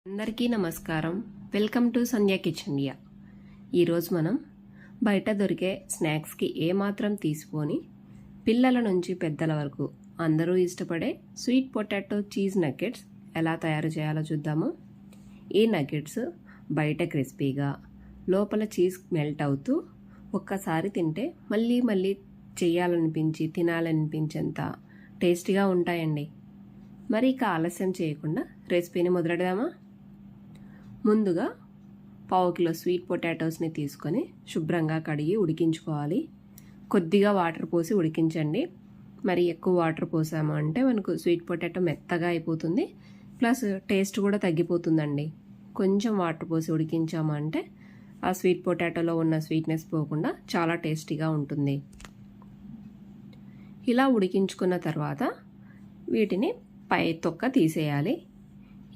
అందరికీ నమస్కారం. Welcome to Sandhya kitchen India. ఈరోజు మనం బయట దొరికే స్నాక్స్కి ఏమాత్రం తీసిపోని పిల్లల నుంచి పెద్దల వరకు అందరూ ఇష్టపడే స్వీట్ పొటాటో చీజ్ నగ్గెట్స్ ఎలా తయారు చేయాలో చూద్దాము. ఈ నగ్గెట్స్ బయట క్రిస్పీగా లోపల చీజ్ మెల్ట్ అవుతూ ఒక్కసారి తింటే మళ్ళీ మళ్ళీ చేయాలనిపించి తినాలనిపించేంత టేస్టీగా ఉంటాయండి. మరి ఇక ఆలస్యం చేయకుండా రెసిపీని మొదలెడదామా? ముందుగా పావు కిలో స్వీట్ పొటాటోస్ని తీసుకొని శుభ్రంగా కడిగి ఉడికించుకోవాలి. కొద్దిగా వాటర్ పోసి ఉడికించండి. మరి ఎక్కువ వాటర్ పోసాము అంటే మనకు స్వీట్ పొటాటో మెత్తగా అయిపోతుంది, ప్లస్ టేస్ట్ కూడా తగ్గిపోతుందండి. కొంచెం వాటర్ పోసి ఉడికించాము అంటే ఆ స్వీట్ పొటాటోలో ఉన్న స్వీట్నెస్ పోకుండా చాలా టేస్టీగా ఉంటుంది. ఇలా ఉడికించుకున్న తర్వాత వీటిని పై తొక్క తీసేయాలి.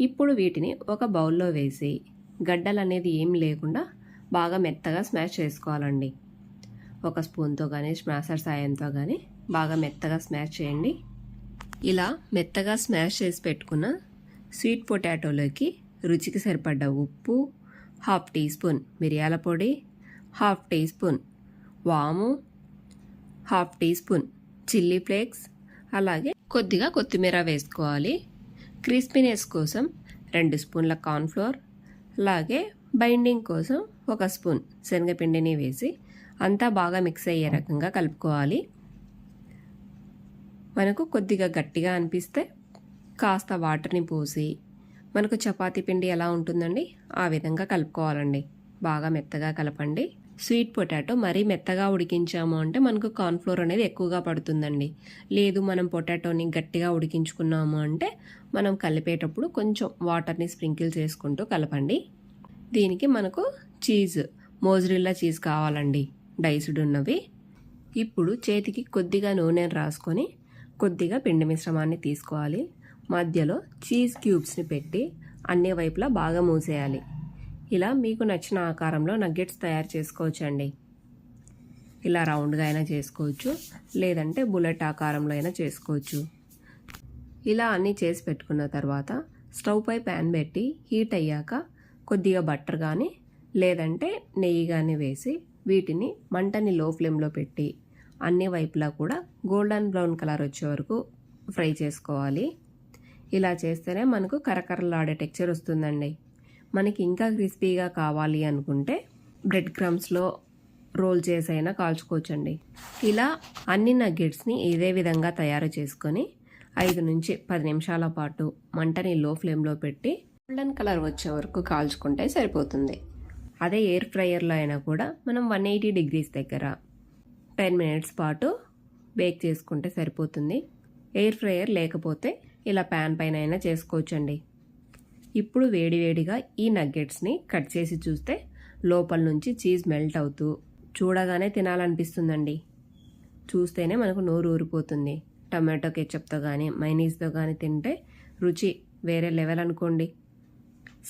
ఇప్పుడు వీటిని ఒక బౌల్లో వేసి గడ్డలు అనేది ఏం లేకుండా బాగా మెత్తగా స్మాష్ చేసుకోవాలండి. ఒక స్పూన్తో కానీ స్మాషర్ సాయంతో కానీ బాగా మెత్తగా స్మాష్ చేయండి. ఇలా మెత్తగా స్మాష్ చేసి పెట్టుకున్న స్వీట్ పొటాటోలోకి రుచికి సరిపడ్డ ఉప్పు, 1/2 టీ స్పూన్ మిరియాల పొడి, 1/2 టీ స్పూన్ వాము, 1/2 టీ స్పూన్ చిల్లీ ఫ్లేక్స్, అలాగే కొద్దిగా కొత్తిమీర వేసుకోవాలి. క్రిస్పీనెస్ కోసం 2 స్పూన్ల కార్న్ఫ్లోర్, అలాగే బైండింగ్ కోసం 1 స్పూన్ శనగపిండిని వేసి అంతా బాగా మిక్స్ అయ్యే రకంగా కలుపుకోవాలి. మనకు కొద్దిగా గట్టిగా అనిపిస్తే కాస్త వాటర్ని పోసి మనకు చపాతీ పిండి ఎలా ఉంటుందండి ఆ విధంగా కలుపుకోవాలండి. బాగా మెత్తగా కలపండి. స్వీట్ పొటాటో మరీ మెత్తగా ఉడికించాము అంటే మనకు కార్న్ఫ్లోర్ అనేది ఎక్కువగా పడుతుందండి. లేదు మనం పొటాటోని గట్టిగా ఉడికించుకున్నాము అంటే మనం కలిపేటప్పుడు కొంచెం వాటర్ని స్ప్రింకిల్ చేసుకుంటూ కలపండి. దీనికి మనకు చీజ్, మోజరెల్లా చీజ్ కావాలండి, డైస్డ్ ఉన్నవి. ఇప్పుడు చేతికి కొద్దిగా నూనెను రాసుకొని కొద్దిగా పిండి మిశ్రమాన్ని తీసుకోవాలి. మధ్యలో చీజ్ క్యూబ్స్ని పెట్టి అన్ని వైపులా బాగా మూసేయాలి. ఇలా మీకు నచ్చిన ఆకారంలో నగ్గెట్స్ తయారు చేసుకోవచ్చండి. ఇలా రౌండ్గా అయినా చేసుకోవచ్చు, లేదంటే బుల్లెట్ ఆకారంలో అయినా చేసుకోవచ్చు. ఇలా అన్నీ చేసి పెట్టుకున్న తర్వాత స్టవ్ పై ప్యాన్ పెట్టి హీట్ అయ్యాక కొద్దిగా బటర్ కానీ లేదంటే నెయ్యి కానీ వేసి వీటిని మంటని లో ఫ్లేమ్లో పెట్టి అన్ని వైపులా కూడా గోల్డెన్ బ్రౌన్ కలర్ వచ్చే వరకు ఫ్రై చేసుకోవాలి. ఇలా చేస్తేనే మనకు కరకరలాడే టెక్స్చర్ వస్తుందండి. మనకి ఇంకా క్రిస్పీగా కావాలి అనుకుంటే బ్రెడ్ క్రమ్స్లో రోల్ చేసైనా కాల్చుకోవచ్చండి. ఇలా అన్ని నగ్గెట్స్ని ఇదే విధంగా తయారు చేసుకొని 5 నుంచి 10 నిమిషాల పాటు మంటని లో ఫ్లేమ్లో పెట్టి గోల్డెన్ కలర్ వచ్చే వరకు కాల్చుకుంటే సరిపోతుంది. అదే ఎయిర్ ఫ్రైయర్లో అయినా కూడా మనం 180 డిగ్రీస్ దగ్గర 10 మినిట్స్ పాటు బేక్ చేసుకుంటే సరిపోతుంది. ఎయిర్ ఫ్రైయర్ లేకపోతే ఇలా ప్యాన్ పైన అయినా చేసుకోవచ్చండి. ఇప్పుడు వేడివేడిగా ఈ నగ్గెట్స్ని కట్ చేసి చూస్తే లోపల నుంచి చీజ్ మెల్ట్ అవుతూ చూడగానే తినాలనిపిస్తుందండి. చూస్తేనే మనకు నోరు ఊరిపోతుంది. టమాటో కెచప్తో కానీ మైనీస్తో కానీ తింటే రుచి వేరే లెవెల్ అనుకోండి.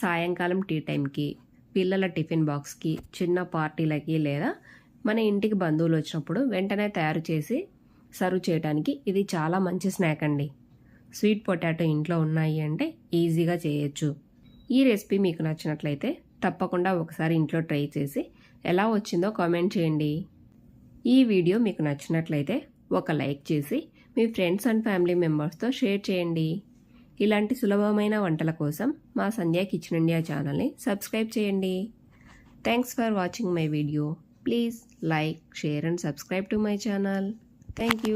సాయంకాలం టీ టైంకి, పిల్లల టిఫిన్ బాక్స్కి, చిన్న పార్టీలకి లేదా మన ఇంటికి బంధువులు వచ్చినప్పుడు వెంటనే తయారు చేసి సర్వ్ చేయడానికి ఇది చాలా మంచి స్నాక్ అండి. స్వీట్ పొటాటో ఇంట్లో ఉన్నాయి అంటే ఈజీగా చేయొచ్చు. ఈ రెసిపీ మీకు నచ్చినట్లయితే తప్పకుండా ఒకసారి ఇంట్లో ట్రై చేసి ఎలా వచ్చిందో కామెంట్ చేయండి. ఈ వీడియో మీకు నచ్చినట్లయితే ఒక లైక్ చేసి మీ ఫ్రెండ్స్ అండ్ ఫ్యామిలీ మెంబర్స్తో షేర్ చేయండి. ఇలాంటి సులభమైన వంటల కోసం మా సంధ్యా కిచెన్ ఇండియా ఛానల్ని సబ్స్క్రైబ్ చేయండి. Thanks for watching my video. Please like, share and subscribe to my channel. Thank you.